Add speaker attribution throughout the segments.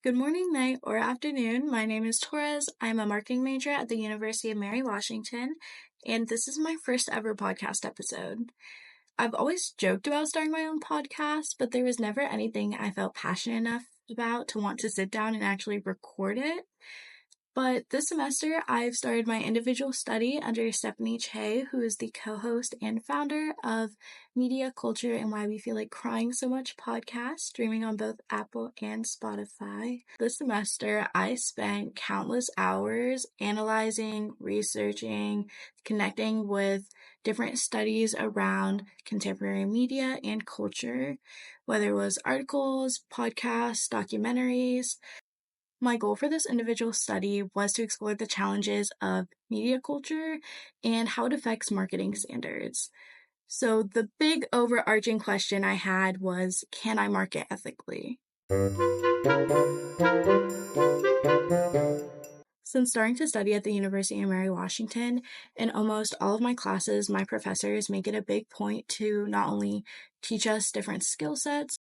Speaker 1: Good morning, night, or afternoon. My name is Torres. I'm a marketing major at the University of Mary Washington, and this is my first ever podcast episode. I've always joked about starting my own podcast, but there was never anything I felt passionate enough about to want to sit down and actually record it. But this semester, I've started my individual study under Stephanie Che, who is the co-host and founder of Media, Culture, and Why We Feel Like Crying So Much podcast, streaming on both Apple and Spotify. This semester, I spent countless hours analyzing, researching, connecting with different studies around contemporary media and culture, whether it was articles, podcasts, documentaries. My goal for this individual study was to explore the challenges of media culture and how it affects marketing standards. So the big overarching question I had was, can I market ethically? Since starting to study at the University of Mary Washington, in almost all of my classes, my professors make it a big point to not only teach us different skill sets,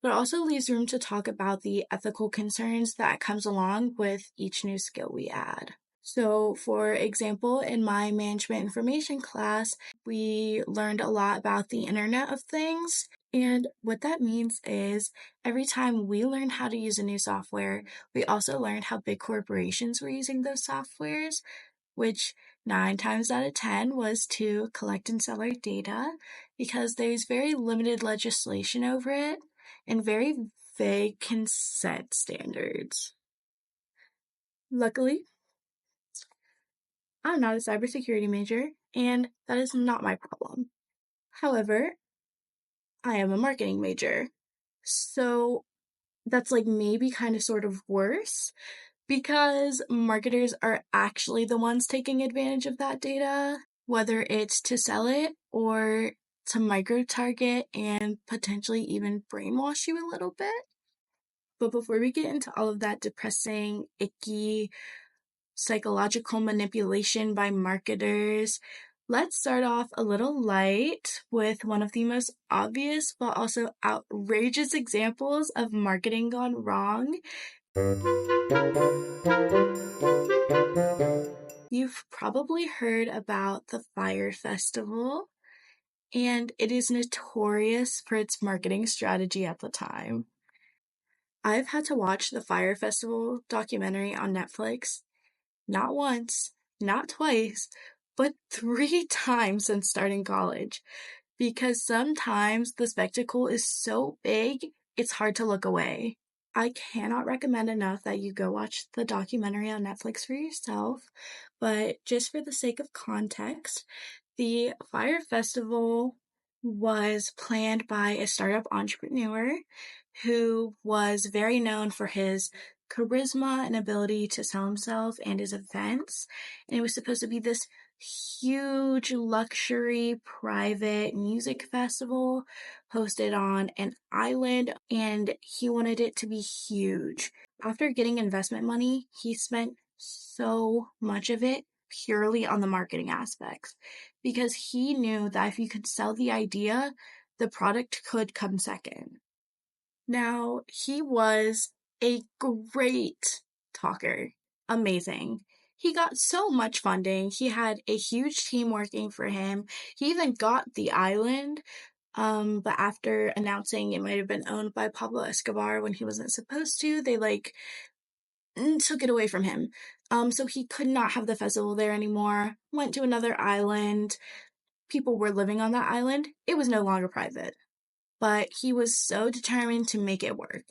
Speaker 1: but also leaves room to talk about the ethical concerns that comes along with each new skill we add. So, for example, in my management information class, we learned a lot about the Internet of Things. And what that means is every time we learn how to use a new software, we also learned how big corporations were using those softwares, which 9 times out of 10 was to collect and sell our data because there's very limited legislation over it and very vague consent standards. Luckily, I'm not a cybersecurity major, and that is not my problem. However, I am a marketing major, so that's maybe kind of sort of worse because marketers are actually the ones taking advantage of that data, whether it's to sell it or to micro-target and potentially even brainwash you a little bit. But before we get into all of that depressing, icky, psychological manipulation by marketers, let's start off a little light with one of the most obvious but also outrageous examples of marketing gone wrong. You've probably heard about the Fire Festival, and it is notorious for its marketing strategy at the time. I've had to watch the Fire Festival documentary on Netflix not once, not twice, but 3 times since starting college, because sometimes the spectacle is so big, it's hard to look away. I cannot recommend enough that you go watch the documentary on Netflix for yourself, but just for the sake of context, the Fire Festival was planned by a startup entrepreneur who was very known for his charisma and ability to sell himself and his events. And it was supposed to be this huge luxury private music festival hosted on an island, and he wanted it to be huge. After getting investment money, he spent so much of it purely on the marketing aspects because he knew that if you could sell the idea, the product could come second. Now, he was a great talker. Amazing. He got so much funding. He had a huge team working for him. He even got the island, but after announcing it might have been owned by Pablo Escobar when he wasn't supposed to, they took it away from him. So he could not have the festival there anymore. Went to another island. People were living on that island. It was no longer private. But he was so determined to make it work.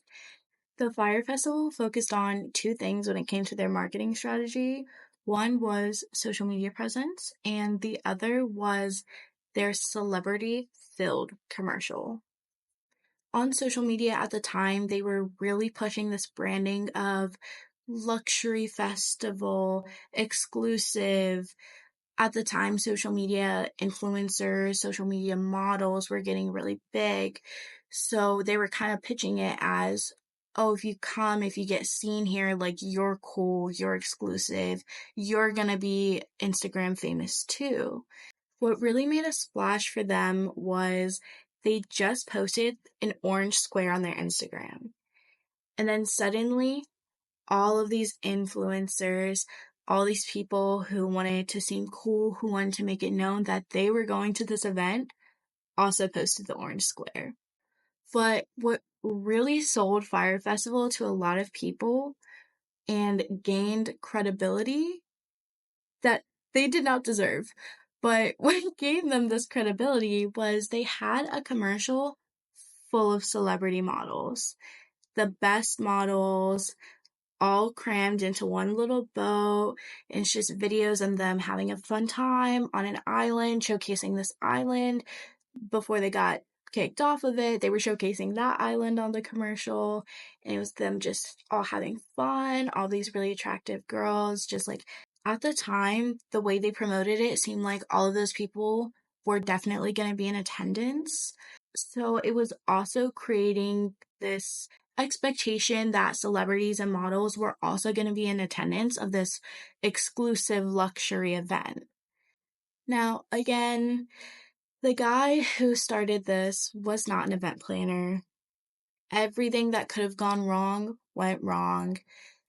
Speaker 1: The Fire Festival focused on 2 things when it came to their marketing strategy. One was social media presence, and the other was their celebrity-filled commercial. On social media at the time, they were really pushing this branding of luxury festival, exclusive. At the time, social media influencers, social media models were getting really big. So they were kind of pitching it as, oh, if you get seen here, you're cool, you're exclusive, you're gonna be Instagram famous too. What really made a splash for them was they just posted an orange square on their Instagram. And then suddenly all of these influencers, all these people who wanted to seem cool, who wanted to make it known that they were going to this event, also posted the orange square. But what really sold Fire Festival to a lot of people and gained credibility that they did not deserve, but what gave them this credibility was they had a commercial full of celebrity models. The best models, all crammed into one little boat. And it's just videos of them having a fun time on an island, showcasing this island. Before they got kicked off of it, they were showcasing that island on the commercial. And it was them just all having fun, all these really attractive girls. Just like at the time, the way they promoted it, it seemed like all of those people were definitely going to be in attendance. So it was also creating this expectation that celebrities and models were also going to be in attendance of this exclusive luxury event. Now, again, the guy who started this was not an event planner. Everything that could have gone wrong went wrong.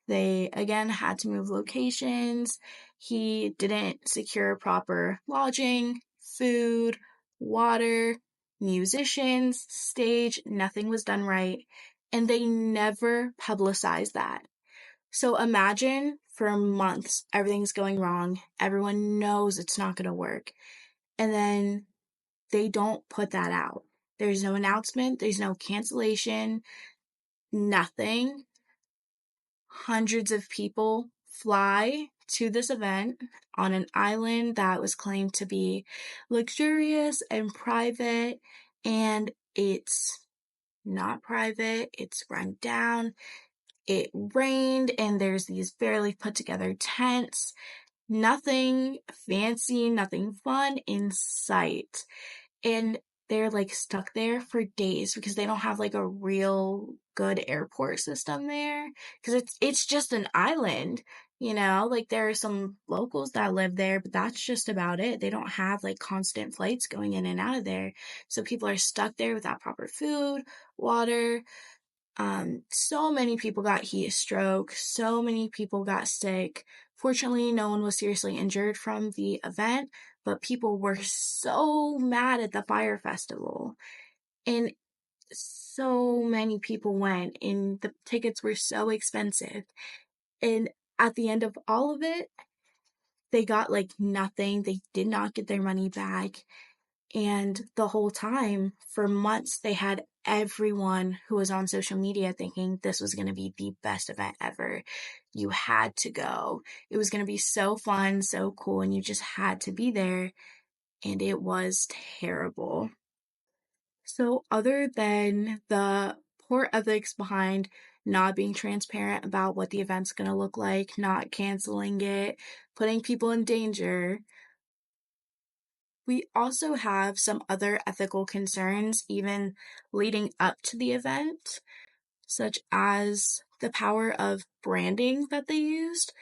Speaker 1: They, again, had to move locations. He didn't secure proper lodging, food, water, musicians, stage. Nothing was done right. And they never publicized that. So imagine for months, everything's going wrong. Everyone knows it's not going to work. And then they don't put that out. There's no announcement. There's no cancellation. Nothing. Hundreds of people fly to this event on an island that was claimed to be luxurious and private, and it's not private. It's run down. It rained, and there's these barely put together tents. Nothing fancy, nothing fun in sight. And they're like stuck there for days because they don't have like a real good airport system there, because it's just an island, like there are some locals that live there, but that's just about it. They don't have like constant flights going in and out of there, so people are stuck there without proper food, water. So many people got heat stroke, so many people got sick. Fortunately, no one was seriously injured from the event, but people were so mad at the fire festival. And so many people went, and the tickets were so expensive. And at the end of all of it, they got like nothing. They did not get their money back. And the whole time, for months, they had everyone who was on social media thinking this was going to be the best event ever. You had to go. It was going to be so fun, so cool, and you just had to be there. And it was terrible. So, other than the poor ethics behind not being transparent about what the event's going to look like, not canceling it, putting people in danger, we also have some other ethical concerns even leading up to the event, such as the power of branding that they used.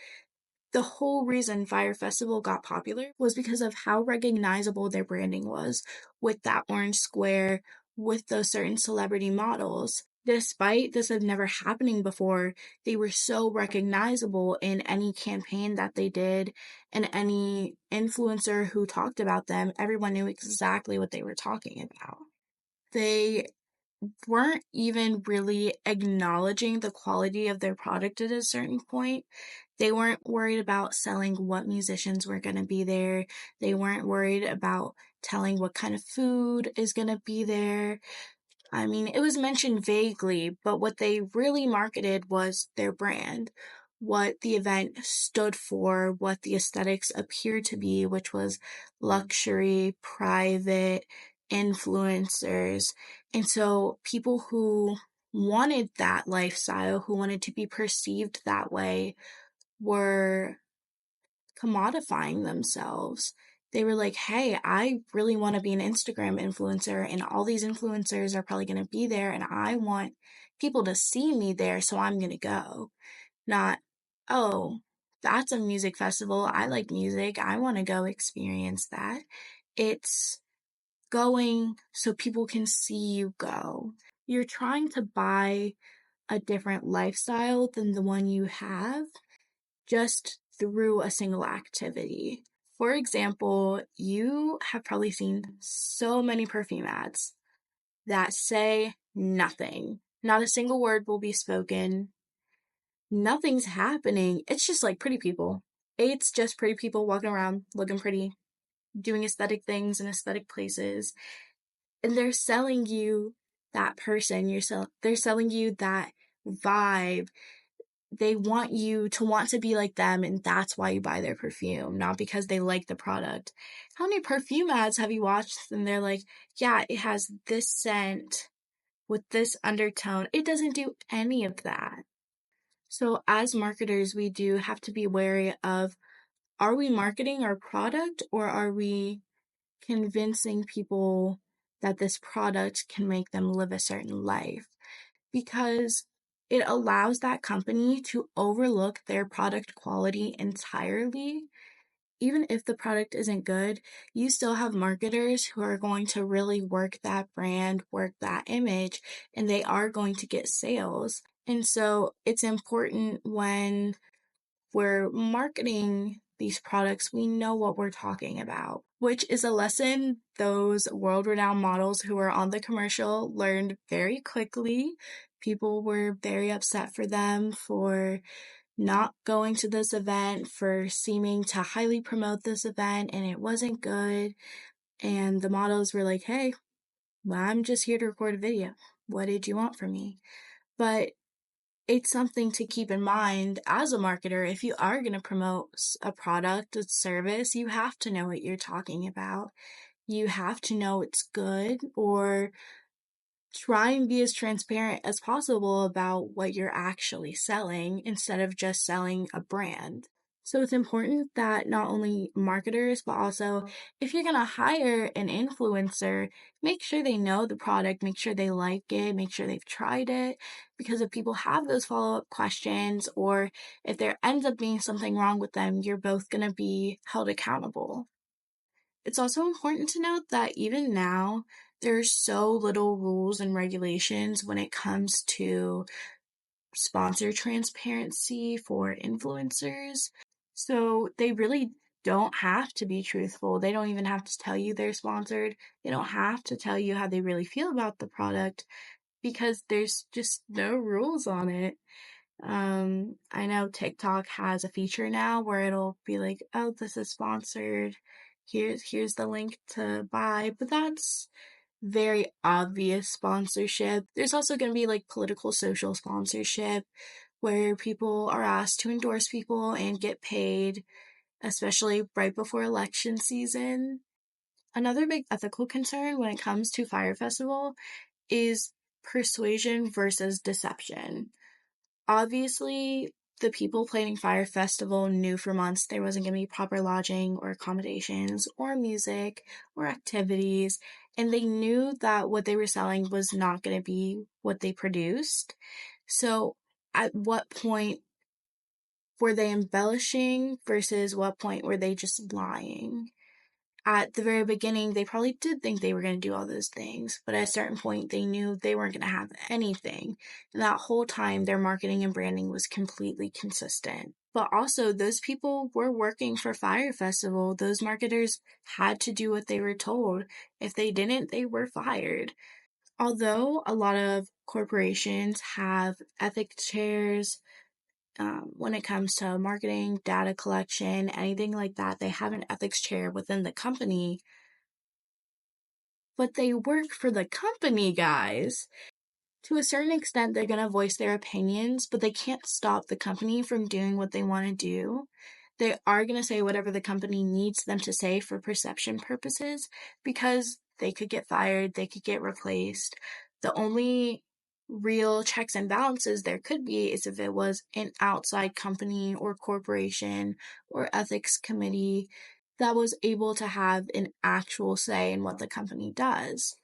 Speaker 1: The whole reason Fire Festival got popular was because of how recognizable their branding was with that orange square, with those certain celebrity models. Despite this had never happening before, they were so recognizable in any campaign that they did, and any influencer who talked about them, everyone knew exactly what they were talking about. They weren't even really acknowledging the quality of their product at a certain point. They weren't worried about selling what musicians were going to be there. They weren't worried about telling what kind of food is going to be there. I mean, it was mentioned vaguely, but what they really marketed was their brand, what the event stood for, what the aesthetics appeared to be, which was luxury, private, influencers. And so people who wanted that lifestyle, who wanted to be perceived that way, were commodifying themselves. They were like, hey, I really want to be an Instagram influencer, and all these influencers are probably going to be there, and I want people to see me there, so I'm going to go. Not, oh, that's a music festival. I like music. I want to go experience that. It's going so people can see you go. You're trying to buy a different lifestyle than the one you have just through a single activity. For example, you have probably seen so many perfume ads that say nothing. Not a single word will be spoken. Nothing's happening. It's just like pretty people. It's just pretty people walking around looking pretty, doing aesthetic things in aesthetic places. And they're selling you that person. They're selling you that vibe. They want you to want to be like them, and that's why you buy their perfume, not because they like the product. How many perfume ads have you watched and they're like, yeah, it has this scent with this undertone? It doesn't do any of that. So as marketers, we do have to be wary of, are we marketing our product, or are we convincing people that this product can make them live a certain life? Because it allows that company to overlook their product quality entirely. Even if the product isn't good, you still have marketers who are going to really work that brand, work that image, and they are going to get sales. And so it's important when we're marketing these products, we know what we're talking about, which is a lesson those world-renowned models who were on the commercial learned very quickly. People were very upset for them for not going to this event, for seeming to highly promote this event, and it wasn't good. And the models were like, hey, well, I'm just here to record a video. What did you want from me? But it's something to keep in mind as a marketer. If you are going to promote a product, a service, you have to know what you're talking about. You have to know it's good, or try and be as transparent as possible about what you're actually selling instead of just selling a brand. So it's important that not only marketers, but also if you're going to hire an influencer, make sure they know the product, make sure they like it, make sure they've tried it. Because if people have those follow-up questions, or if there ends up being something wrong with them, you're both going to be held accountable. It's also important to note that even now, there's so little rules and regulations when it comes to sponsor transparency for influencers. So they really don't have to be truthful. They don't even have to tell you they're sponsored. They don't have to tell you how they really feel about the product, because there's just no rules on it. I know TikTok has a feature now where it'll be like, oh, this is sponsored. Here's the link to buy, but that's very obvious sponsorship. There's also going to be like political social sponsorship where people are asked to endorse people and get paid, especially right before election season. Another big ethical concern when it comes to Fire Festival is persuasion versus deception. Obviously, the people planning Fire Festival knew for months there wasn't going to be proper lodging or accommodations or music or activities, and they knew that what they were selling was not going to be what they produced. So, at what point were they embellishing versus what point were they just lying? At the very beginning, they probably did think they were going to do all those things, but at a certain point, they knew they weren't going to have anything. And that whole time, their marketing and branding was completely consistent. But also, those people were working for Fire Festival. Those marketers had to do what they were told. If they didn't, they were fired. Although a lot of corporations have ethics chairs, when it comes to marketing, data collection, anything like that, they have an ethics chair within the company, but they work for the company, guys. To a certain extent, they're going to voice their opinions, but they can't stop the company from doing what they want to do. They are going to say whatever the company needs them to say for perception purposes, because they could get fired, they could get replaced. The only real checks and balances there could be is if it was an outside company or corporation or ethics committee that was able to have an actual say in what the company does.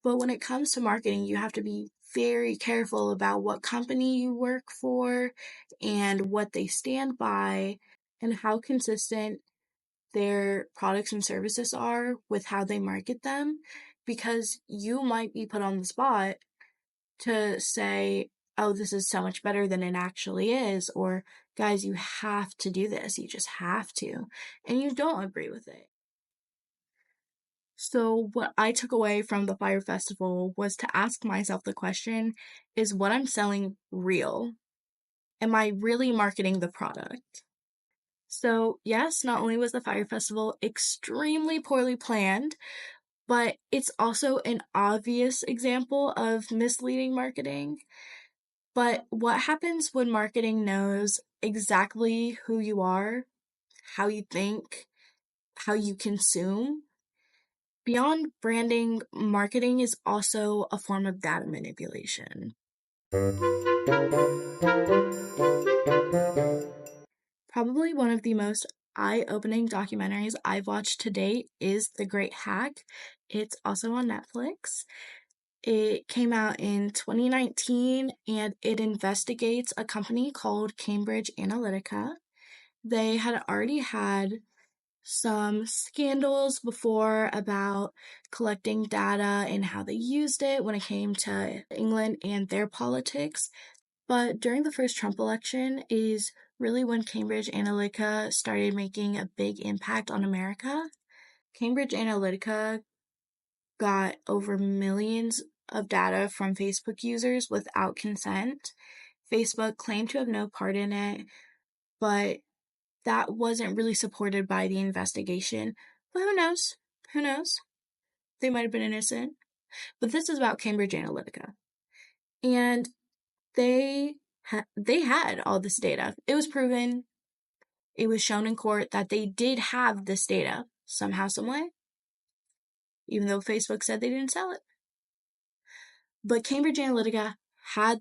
Speaker 1: But when it comes to marketing, you have to be very careful about what company you work for and what they stand by and how consistent their products and services are with how they market them, because you might be put on the spot to say, oh, this is so much better than it actually is, or guys, you have to do this, you just have to, and you don't agree with it. So, what I took away from the Fire Festival was to ask myself the question, is what I'm selling real? Am I really marketing the product? So, yes, not only was the Fire Festival extremely poorly planned, but it's also an obvious example of misleading marketing. But what happens when marketing knows exactly who you are, how you think, how you consume? Beyond branding, marketing is also a form of data manipulation. Probably one of the most eye-opening documentaries I've watched to date is The Great Hack. It's also on Netflix. It came out in 2019 and it investigates a company called Cambridge Analytica. They had already had some scandals before about collecting data and how they used it when it came to England and their politics. But during the first Trump election is really when Cambridge Analytica started making a big impact on America. Cambridge Analytica got over millions of data from Facebook users without consent. Facebook claimed to have no part in it, but that wasn't really supported by the investigation. But who knows? Who knows? They might have been innocent. But this is about Cambridge Analytica. And they had all this data. It was proven, it was shown in court that they did have this data somehow, someway, even though Facebook said they didn't sell it. But Cambridge Analytica had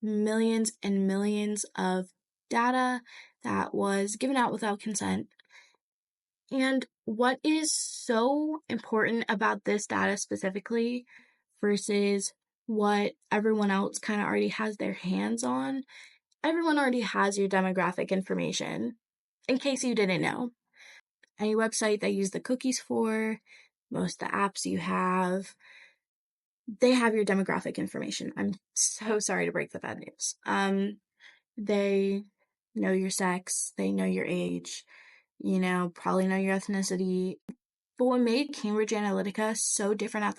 Speaker 1: millions and millions of data that was given out without consent. And what is so important about this data specifically versus what everyone else kind of already has their hands on? Everyone already has your demographic information, in case you didn't know. Any website that you use the cookies for, most of the apps you have, they have your demographic information. I'm so sorry to break the bad news. They know your sex, they know your age, probably know your ethnicity. But what made Cambridge Analytica so different at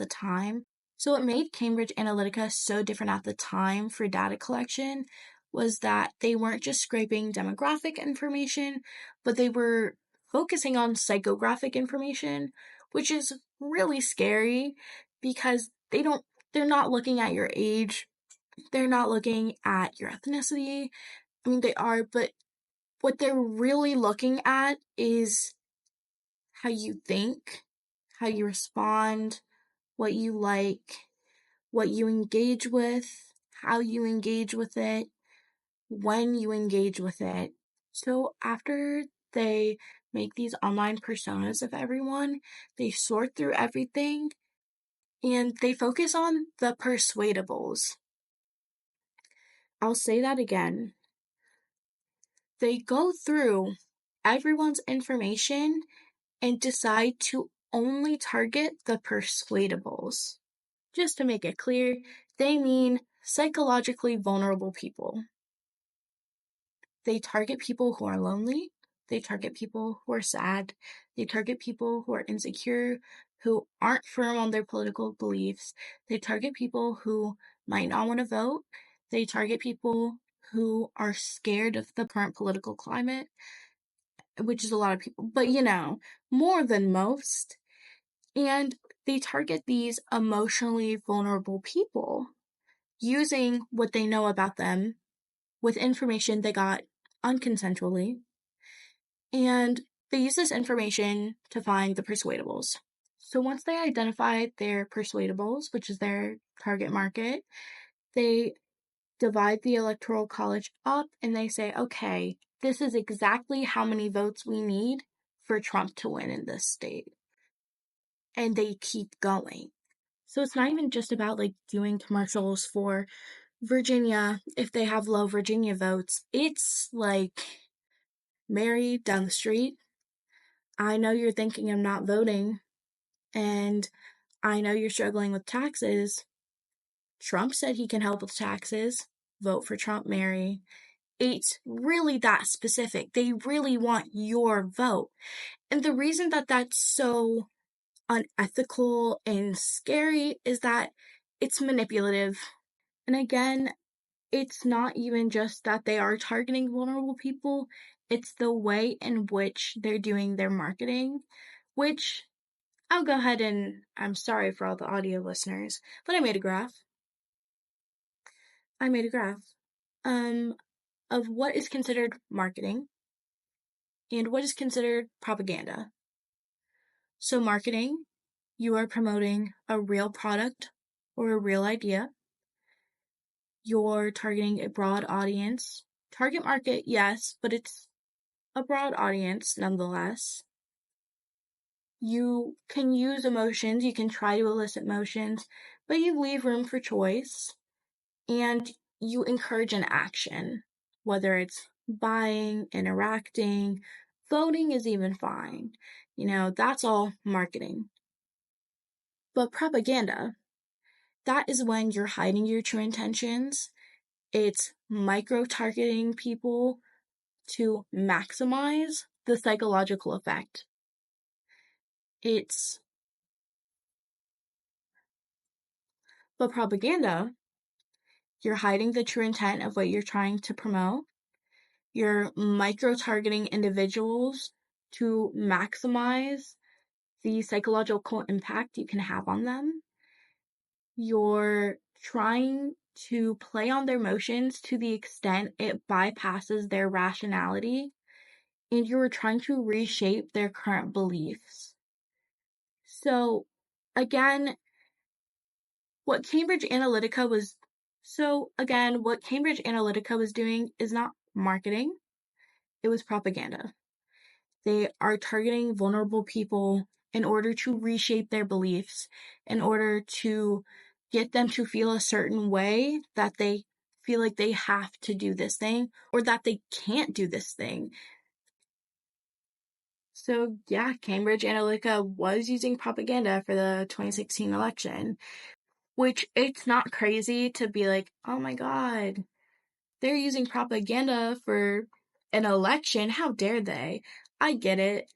Speaker 1: the time for data collection was that they weren't just scraping demographic information, but they were focusing on psychographic information, which is really scary because they're not looking at your age, they're not looking at your ethnicity. I mean, they are, but what they're really looking at is how you think, how you respond, what you like, what you engage with, how you engage with it, when you engage with it. So after they make these online personas of everyone, they sort through everything and they focus on the persuadables. I'll say that again. They go through everyone's information and decide to only target the persuadables. Just to make it clear, they mean psychologically vulnerable people. They target people who are lonely. They target people who are sad. They target people who are insecure, who aren't firm on their political beliefs. They target people who might not want to vote. They target people who are scared of the current political climate, which is a lot of people, but more than most. And they target these emotionally vulnerable people using what they know about them with information they got unconsensually. And they use this information to find the persuadables. So once they identify their persuadables, which is their target market, they divide the electoral college up and they say, okay, this is exactly how many votes we need for Trump to win in this state. And they keep going. So it's not even just about doing commercials for Virginia if they have low Virginia votes. It's like, Mary down the street, I know you're thinking I'm not voting, and I know you're struggling with taxes. Trump said he can help with taxes. Vote for Trump, Mary. It's really that specific. They really want your vote. And the reason that that's so unethical and scary is that it's manipulative. And again, it's not even just that they are targeting vulnerable people, it's the way in which they're doing their marketing, which I'll go ahead and I'm sorry for all the audio listeners, but I made a graph. Um, of what is considered marketing and what is considered propaganda. So marketing, you are promoting a real product or a real idea. You're targeting a broad audience. Target market, yes, but it's a broad audience nonetheless. You can use emotions, you can try to elicit emotions, but you leave room for choice and you encourage an action, whether it's buying, interacting, voting is even fine. That's all marketing. But propaganda, that is when you're hiding your true intentions. It's micro-targeting people to maximize the psychological effect. But propaganda, you're hiding the true intent of what you're trying to promote. You're micro-targeting individuals to maximize the psychological impact you can have on them. You're trying to play on their emotions to the extent it bypasses their rationality, and you're trying to reshape their current beliefs. So, again, what Cambridge Analytica was doing is not marketing, it was propaganda. They are targeting vulnerable people in order to reshape their beliefs, in order to get them to feel a certain way that they feel like they have to do this thing or that they can't do this thing. So yeah, Cambridge Analytica was using propaganda for the 2016 election, which it's not crazy to be like, oh my God, they're using propaganda for an election. How dare they? I get it.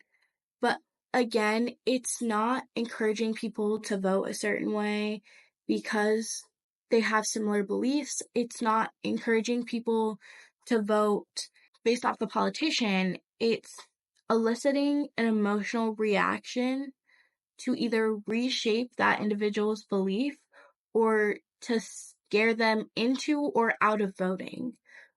Speaker 1: But again, it's not encouraging people to vote a certain way because they have similar beliefs. It's not encouraging people to vote based off the politician. It's eliciting an emotional reaction to either reshape that individual's belief or to scare them into or out of voting,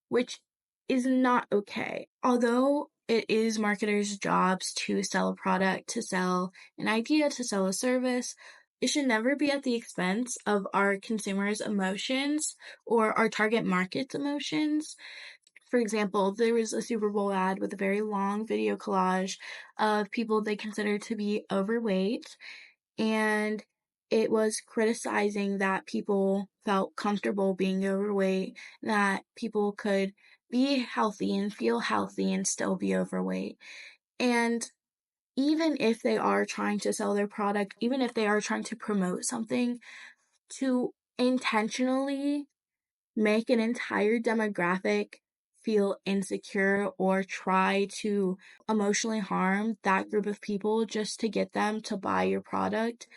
Speaker 1: which is not okay. Although it is marketers' jobs to sell a product, to sell an idea, to sell a service, it should never be at the expense of our consumers' emotions or our target market's emotions. For example, there was a Super Bowl ad with a very long video collage of people they considered to be overweight, and it was criticizing that people felt comfortable being overweight, that people could be healthy and feel healthy and still be overweight. And even if they are trying to sell their product, even if they are trying to promote something, to intentionally make an entire demographic feel insecure or try to emotionally harm that group of people just to get them to buy your product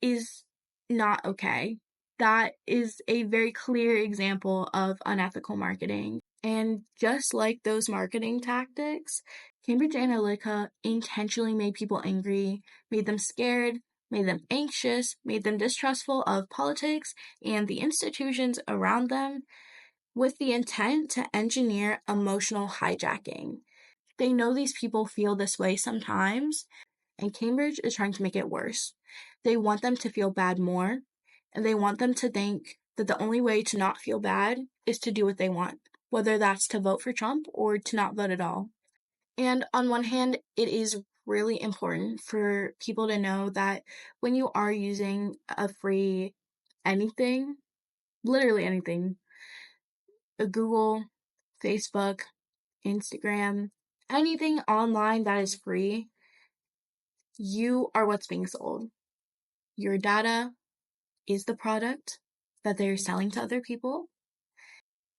Speaker 1: is not okay. That is a very clear example of unethical marketing. And just like those marketing tactics, Cambridge Analytica intentionally made people angry, made them scared, made them anxious, made them distrustful of politics and the institutions around them with the intent to engineer emotional hijacking. They know these people feel this way sometimes, and Cambridge is trying to make it worse. They want them to feel bad more, and they want them to think that the only way to not feel bad is to do what they want, whether that's to vote for Trump or to not vote at all. And on one hand, it is really important for people to know that when you are using a free anything, literally anything, a Google, Facebook, Instagram, anything online that is free, you are what's being sold. Your data is the product, that they're selling to other people,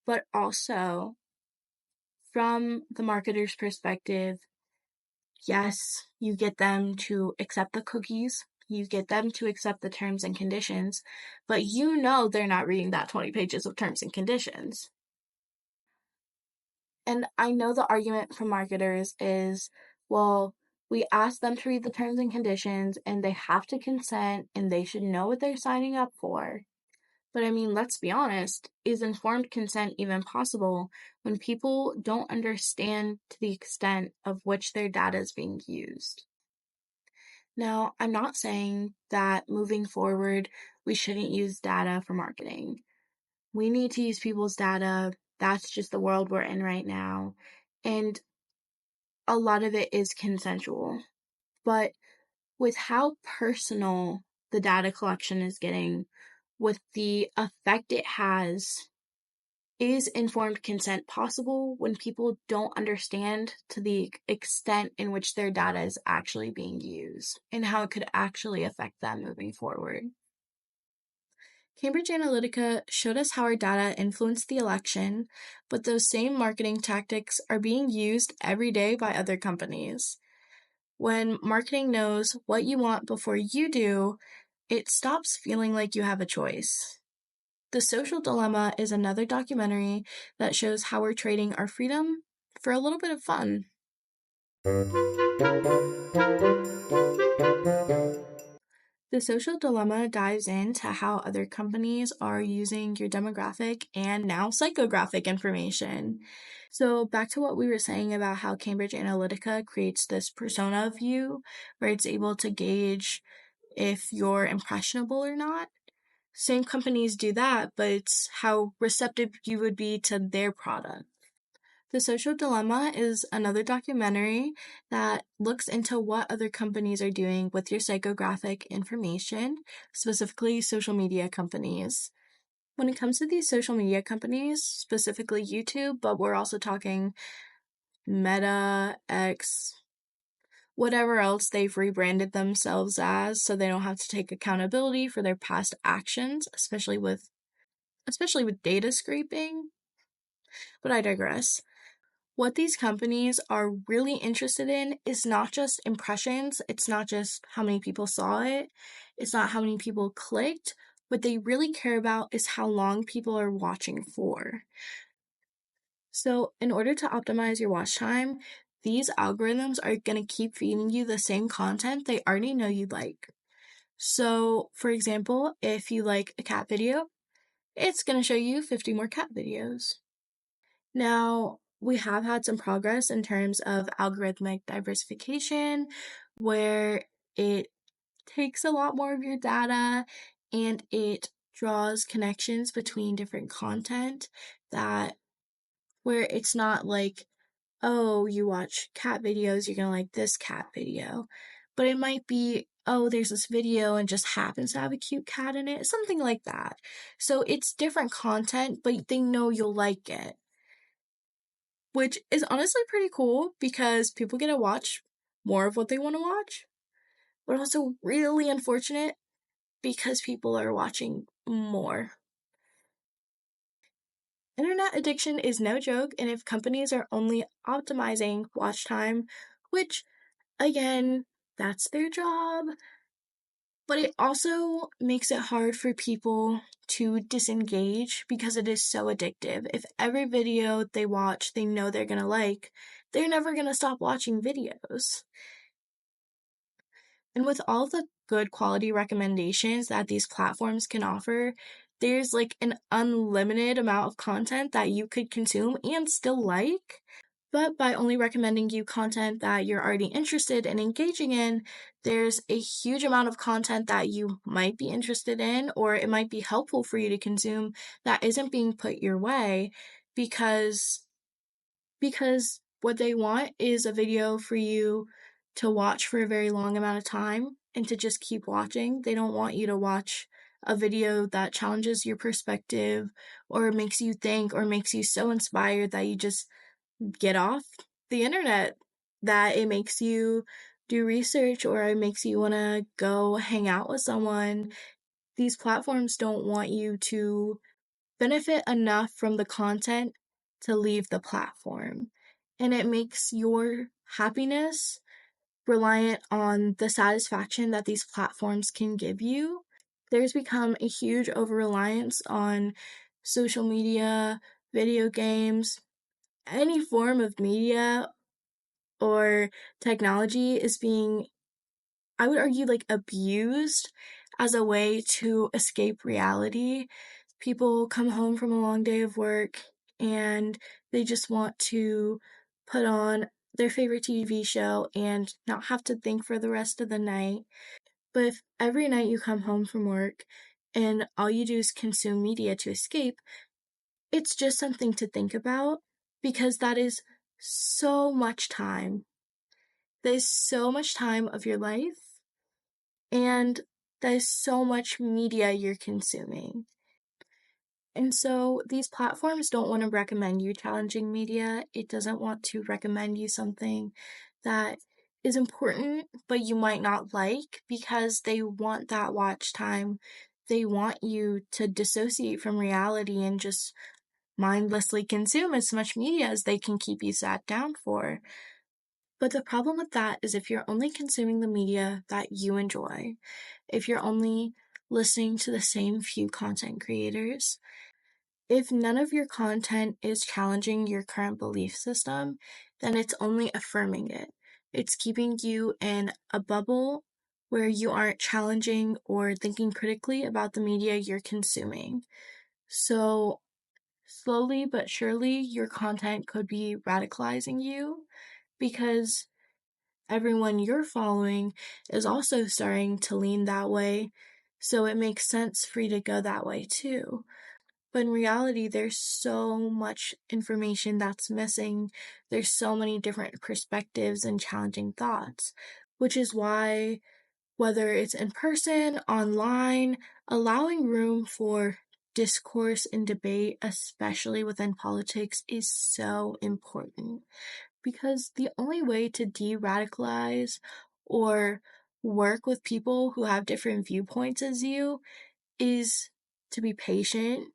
Speaker 1: but also from the marketer's perspective, yes, you get them to accept the cookies, you get them to accept the terms and conditions, but you know they're not reading that 20 pages of terms and conditions. And I know the argument from marketers is, well, we ask them to read the terms and conditions and they have to consent and they should know what they're signing up for. But I mean, let's be honest, is informed consent even possible when people don't understand to the extent of which their data is being used? Now, I'm not saying that moving forward, we shouldn't use data for marketing. We need to use people's data. That's just the world we're in right now. And a lot of it is consensual. But with how personal the data collection is getting, with the effect it has, is informed consent possible when people don't understand to the extent in which their data is actually being used and how it could actually affect them moving forward? Cambridge Analytica showed us how our data influenced the election, but those same marketing tactics are being used every day by other companies. When marketing knows what you want before you do, it stops feeling like you have a choice. The Social Dilemma is another documentary that shows how we're trading our freedom for a little bit of fun. The Social Dilemma dives into how other companies are using your demographic and now psychographic information. So, back to what we were saying about how Cambridge Analytica creates this persona of you, where it's able to gauge if you're impressionable or not. Same companies do that, but it's how receptive you would be to their product. The Social Dilemma is another documentary that looks into what other companies are doing with your psychographic information, specifically social media companies. When it comes to these social media companies, specifically YouTube, but we're also talking Meta, X, whatever else they've rebranded themselves as so they don't have to take accountability for their past actions, especially with data scraping. But I digress. What these companies are really interested in is not just impressions, it's not just how many people saw it, it's not how many people clicked. What they really care about is how long people are watching for. So, in order to optimize your watch time, these algorithms are going to keep feeding you the same content they already know you like. So, for example, if you like a cat video, it's going to show you 50 more cat videos. Now, we have had some progress in terms of algorithmic diversification, where it takes a lot more of your data and it draws connections between different content that where it's not like, oh, you watch cat videos, you're gonna like this cat video. But it might be, oh, there's this video and just happens to have a cute cat in it, something like that. So it's different content, but they know you'll like it, which is honestly pretty cool because people get to watch more of what they want to watch, but also really unfortunate because people are watching more. Internet addiction is no joke, and if companies are only optimizing watch time, which again, that's their job, but it also makes it hard for people to disengage because it is so addictive. If every video they watch they know they're gonna like, they're never gonna stop watching videos. And with all the good quality recommendations that these platforms can offer, there's like an unlimited amount of content that you could consume and still like. But by only recommending you content that you're already interested in engaging in, there's a huge amount of content that you might be interested in, or it might be helpful for you to consume that isn't being put your way because what they want is a video for you to watch for a very long amount of time and to just keep watching. They don't want you to watch a video that challenges your perspective or makes you think or makes you so inspired that you just get off the internet, that it makes you do research or it makes you want to go hang out with someone. these platforms don't want you to benefit enough from the content to leave the platform. And it makes your happiness reliant on the satisfaction that these platforms can give you. There's become a huge over reliance on social media, video games, any form of media or technology is being, I would argue, like abused as a way to escape reality. People come home from a long day of work and they just want to put on their favorite TV show and not have to think for the rest of the night. But if every night you come home from work and all you do is consume media to escape, it's just something to think about because that is so much time. That is so much time of your life, and that is so much media you're consuming. And so these platforms don't want to recommend you challenging media. It doesn't want to recommend you something that is important, but you might not like because they want that watch time. They want you to dissociate from reality and just mindlessly consume as much media as they can keep you sat down for. But the problem with that is if you're only consuming the media that you enjoy, if you're only listening to the same few content creators, if none of your content is challenging your current belief system, then it's only affirming it. It's keeping you in a bubble where you aren't challenging or thinking critically about the media you're consuming. So slowly but surely, your content could be radicalizing you because everyone you're following is also starting to lean that way. So it makes sense for you to go that way too. But in reality, there's so much information that's missing. There's so many different perspectives and challenging thoughts, which is why, whether it's in person, online, allowing room for discourse and debate, especially within politics, is so important. Because the only way to de-radicalize or work with people who have different viewpoints as you is to be patient,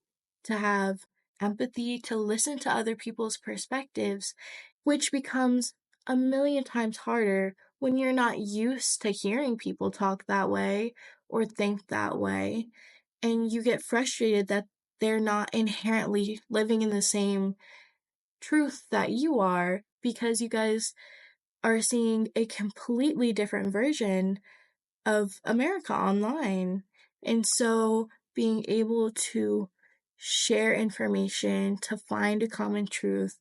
Speaker 1: to have empathy, to listen to other people's perspectives, which becomes a million times harder when you're not used to hearing people talk that way or think that way. And you get frustrated that they're not inherently living in the same truth that you are because you guys are seeing a completely different version of America online. And so being able to share information, to find a common truth,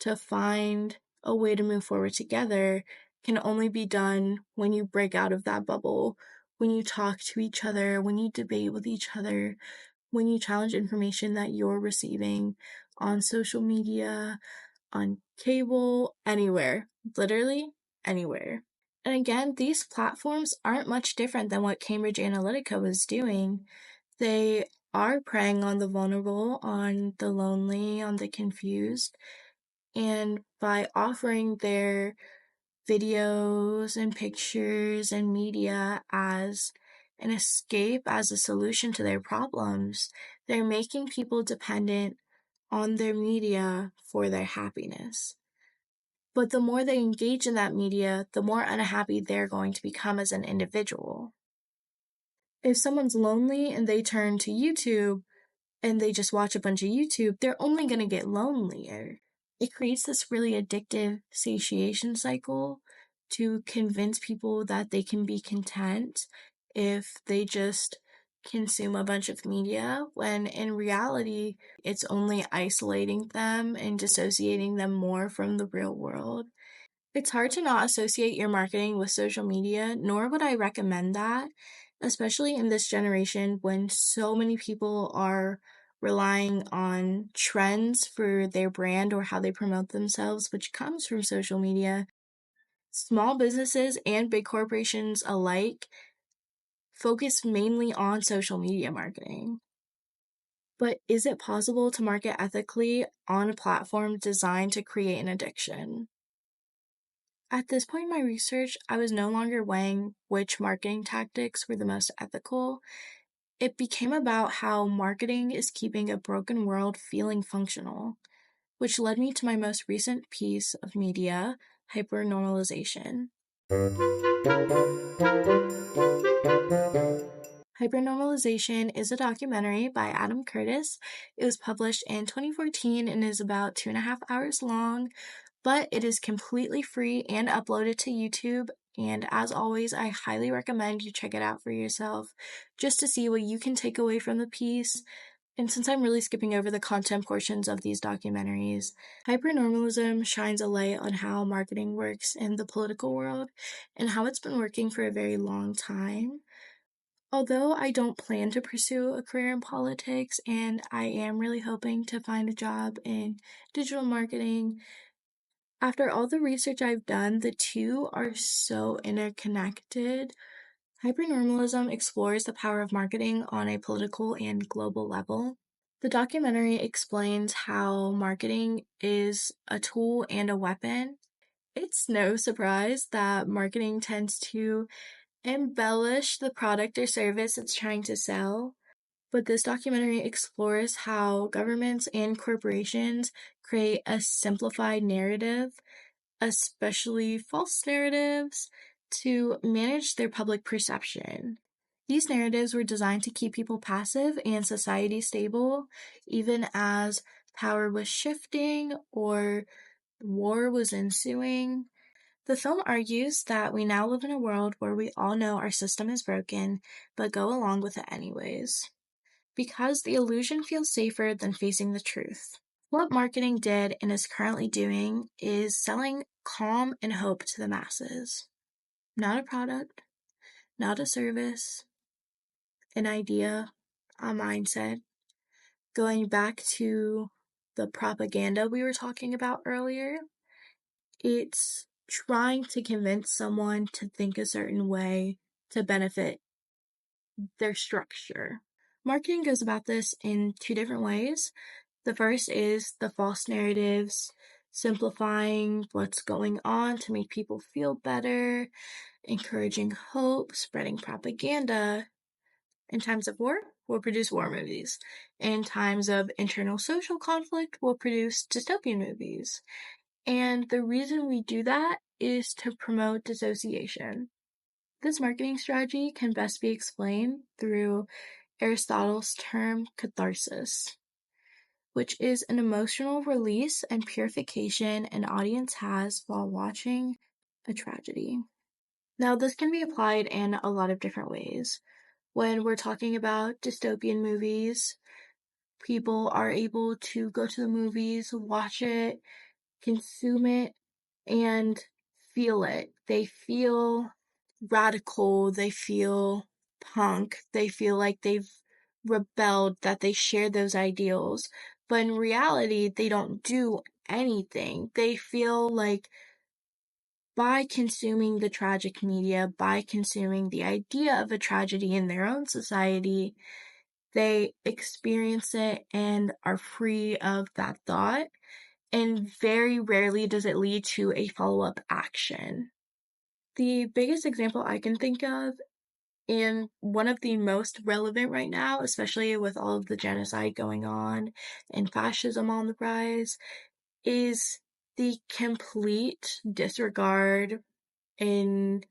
Speaker 1: to find a way to move forward together can only be done when you break out of that bubble, when you talk to each other, when you debate with each other, when you challenge information that you're receiving on social media, on cable, anywhere, literally anywhere. And again, these platforms aren't much different than what Cambridge Analytica was doing. They are preying on the vulnerable, on the lonely, on the confused, and by offering their videos and pictures and media as an escape, as a solution to their problems, they're making people dependent on their media for their happiness. But the more they engage in that media, the more unhappy they're going to become as an individual. If someone's lonely and they turn to YouTube and they just watch a bunch of YouTube, they're only going to get lonelier. It creates this really addictive satiation cycle to convince people that they can be content if they just consume a bunch of media, when in reality, it's only isolating them and dissociating them more from the real world. It's hard to not associate your marketing with social media, nor would I recommend that, especially in this generation when so many people are relying on trends for their brand or how they promote themselves, which comes from social media. Small businesses and big corporations alike focus mainly on social media marketing. But is it possible to market ethically on a platform designed to create an addiction? At this point in my research, I was no longer weighing which marketing tactics were the most ethical. It became about how marketing is keeping a broken world feeling functional, which led me to my most recent piece of media, hypernormalization. Hypernormalization is a documentary by Adam Curtis. It was published in 2014 and is about 2.5 hours long, but it is completely free and uploaded to YouTube. And as always, I highly recommend you check it out for yourself just to see what you can take away from the piece. And since I'm really skipping over the content portions of these documentaries, hypernormalism shines a light on how marketing works in the political world and how it's been working for a very long time. Although I don't plan to pursue a career in politics and I am really hoping to find a job in digital marketing, after all the research I've done, the two are so interconnected. Hypernormalism explores the power of marketing on a political and global level. The documentary explains how marketing is a tool and a weapon. It's no surprise that marketing tends to embellish the product or service it's trying to sell. But this documentary explores how governments and corporations create a simplified narrative, especially false narratives, to manage their public perception. These narratives were designed to keep people passive and society stable, even as power was shifting or war was ensuing. The film argues that we now live in a world where we all know our system is broken, but go along with it anyways, because the illusion feels safer than facing the truth. What marketing did and is currently doing is selling calm and hope to the masses. Not a product, not a service, an idea, a mindset. Going back to the propaganda we were talking about earlier, it's trying to convince someone to think a certain way to benefit their structure. Marketing goes about this in two different ways. The first is the false narratives, simplifying what's going on to make people feel better, encouraging hope, spreading propaganda. In times of war, we'll produce war movies. In times of internal social conflict, we'll produce dystopian movies. And the reason we do that is to promote dissociation. This marketing strategy can best be explained through Aristotle's term catharsis, which is an emotional release and purification an audience has while watching a tragedy. Now, this can be applied in a lot of different ways. When we're talking about dystopian movies, people are able to go to the movies, watch it, consume it, and feel it. They feel radical, they feel punk, they feel like they've rebelled, that they share those ideals. But in reality, they don't do anything. They feel like by consuming the tragic media, by consuming the idea of a tragedy in their own society, they experience it and are free of that thought. And very rarely does it lead to a follow-up action. The biggest example I can think of, and one of the most relevant right now, especially with all of the genocide going on and fascism on the rise, is the complete disregard and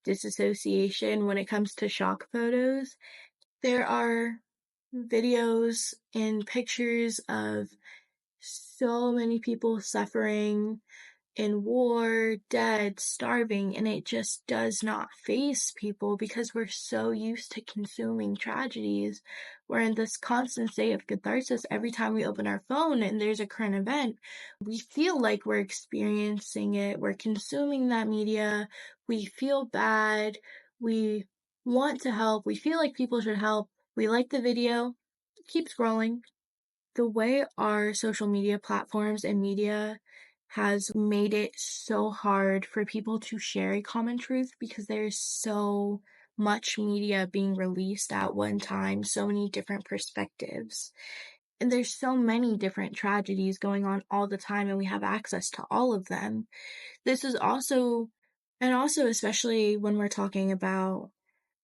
Speaker 1: disassociation when it comes to shock photos. There are videos and pictures of so many people suffering in war, dead, starving, and it just does not faze people because we're so used to consuming tragedies. We're in this constant state of catharsis every time we open our phone and there's a current event. We feel like we're experiencing it, we're consuming that media, we feel bad, we want to help, we feel like people should help, we like the video, keep scrolling. The way our social media platforms and media has made it so hard for people to share a common truth because there's so much media being released at one time, so many different perspectives. And there's so many different tragedies going on all the time, and we have access to all of them. This is also, and also especially when we're talking about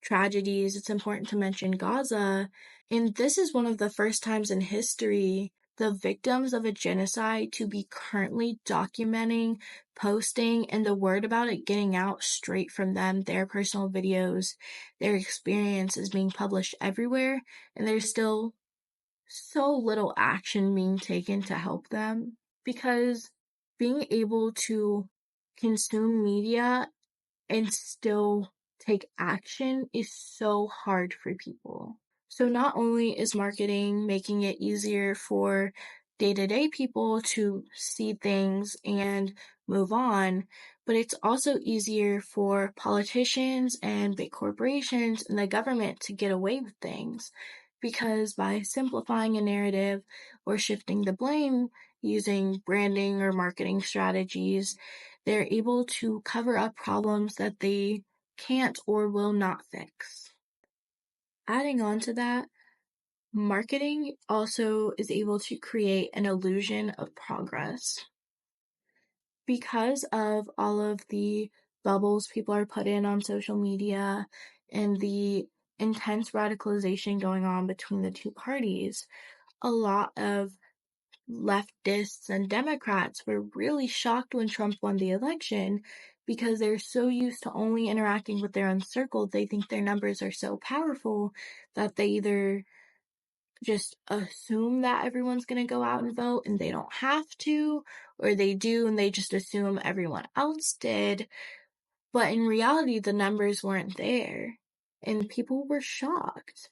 Speaker 1: tragedies, it's important to mention Gaza. And this is one of the first times in history the victims of a genocide to be currently documenting, posting, and the word about it getting out straight from them, their personal videos, their experience is being published everywhere, and there's still so little action being taken to help them. Because being able to consume media and still take action is so hard for people. So not only is marketing making it easier for day-to-day people to see things and move on, but it's also easier for politicians and big corporations and the government to get away with things. Because by simplifying a narrative or shifting the blame using branding or marketing strategies, they're able to cover up problems that they can't or will not fix. Adding on to that, marketing also is able to create an illusion of progress. Because of all of the bubbles people are put in on social media and the intense radicalization going on between the two parties, a lot of leftists and Democrats were really shocked when Trump won the election because they're so used to only interacting with their own circle. They think their numbers are so powerful that they either just assume that everyone's going to go out and vote and they don't have to, or they do and they just assume everyone else did. But in reality, the numbers weren't there, and people were shocked.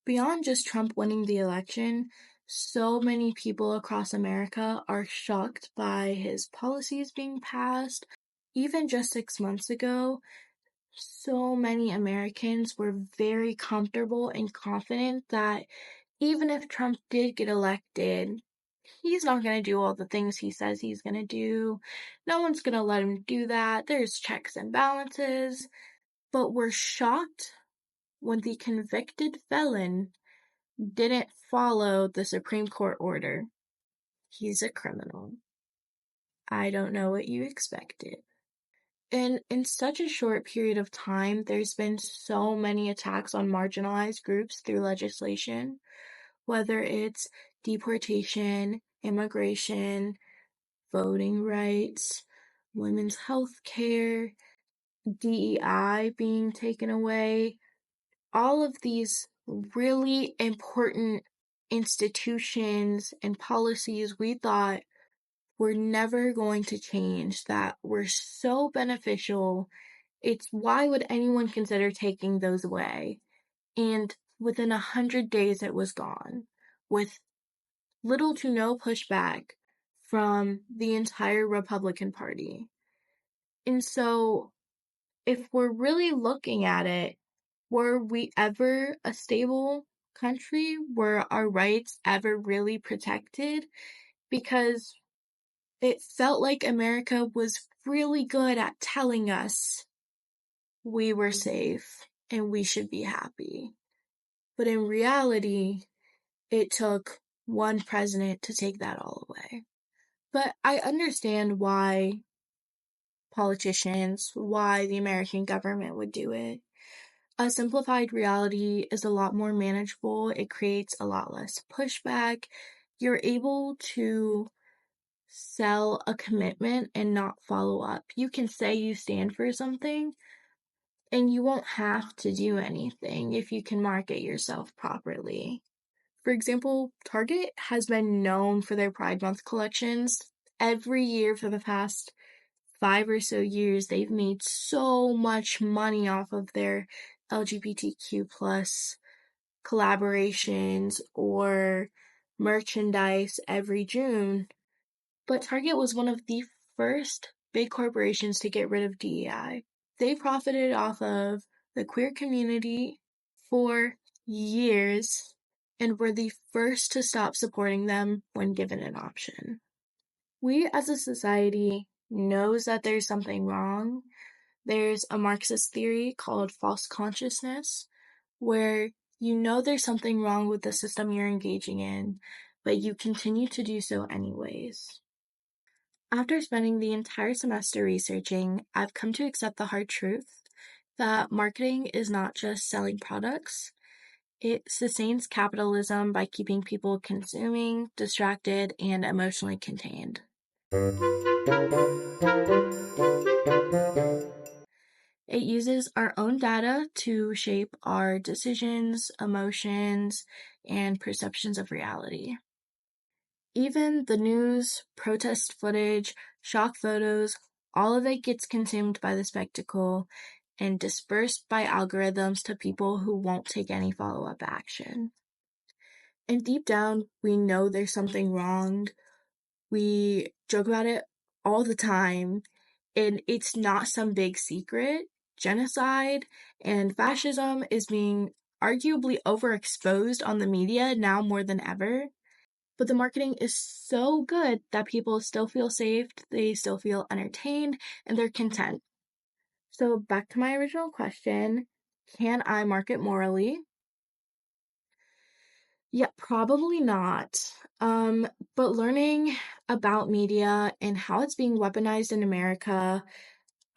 Speaker 1: Beyond just Trump winning the election, so many people across America are shocked by his policies being passed. Even just 6 months ago, so many Americans were very comfortable and confident that even if Trump did get elected, he's not going to do all the things he says he's going to do. No one's going to let him do that. There's checks and balances. But we're shocked when the convicted felon didn't follow the Supreme Court order. He's a criminal. I don't know what you expected. And in such a short period of time, there's been so many attacks on marginalized groups through legislation, whether it's deportation, immigration, voting rights, women's health care, DEI being taken away. All of these really important institutions and policies we thought were never going to change, that were so beneficial. It's why would anyone consider taking those away? And within 100 days, it was gone, with little to no pushback from the entire Republican Party. And so, if we're really looking at it, were we ever a stable country? Were our rights ever really protected? Because it felt like America was really good at telling us we were safe and we should be happy. But in reality, it took one president to take that all away. But I understand why politicians, why the American government would do it. A simplified reality is a lot more manageable. It creates a lot less pushback. You're able to sell a commitment and not follow up. You can say you stand for something and you won't have to do anything if you can market yourself properly. For example, Target has been known for their Pride Month collections. Every year for the past 5 or so years, they've made so much money off of their LGBTQ plus collaborations or merchandise every June. But Target was one of the first big corporations to get rid of DEI. They profited off of the queer community for years and were the first to stop supporting them when given an option. We as a society knows that there's something wrong. There's a Marxist theory called false consciousness, where you know there's something wrong with the system you're engaging in, but you continue to do so anyways. After spending the entire semester researching, I've come to accept the hard truth that marketing is not just selling products, it sustains capitalism by keeping people consuming, distracted, and emotionally contained. It uses our own data to shape our decisions, emotions, and perceptions of reality. Even the news, protest footage, shock photos, all of it gets consumed by the spectacle and dispersed by algorithms to people who won't take any follow-up action. And deep down, we know there's something wrong. We joke about it all the time, and it's not some big secret. Genocide and fascism is being arguably overexposed on the media now more than ever. But the marketing is so good that people still feel safe, they still feel entertained, and they're content. So back to my original question, can I market morally? Yeah, probably not. But learning about media and how it's being weaponized in America,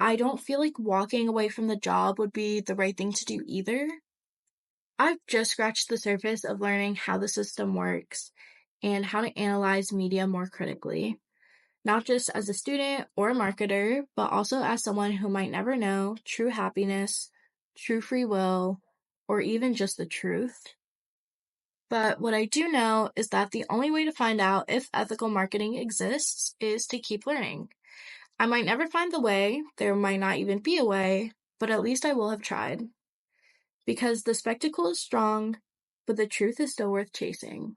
Speaker 1: I don't feel like walking away from the job would be the right thing to do either. I've just scratched the surface of learning how the system works and how to analyze media more critically, not just as a student or a marketer, but also as someone who might never know true happiness, true free will, or even just the truth. But what I do know is that the only way to find out if ethical marketing exists is to keep learning. I might never find the way, there might not even be a way, but at least I will have tried. Because the spectacle is strong, but the truth is still worth chasing.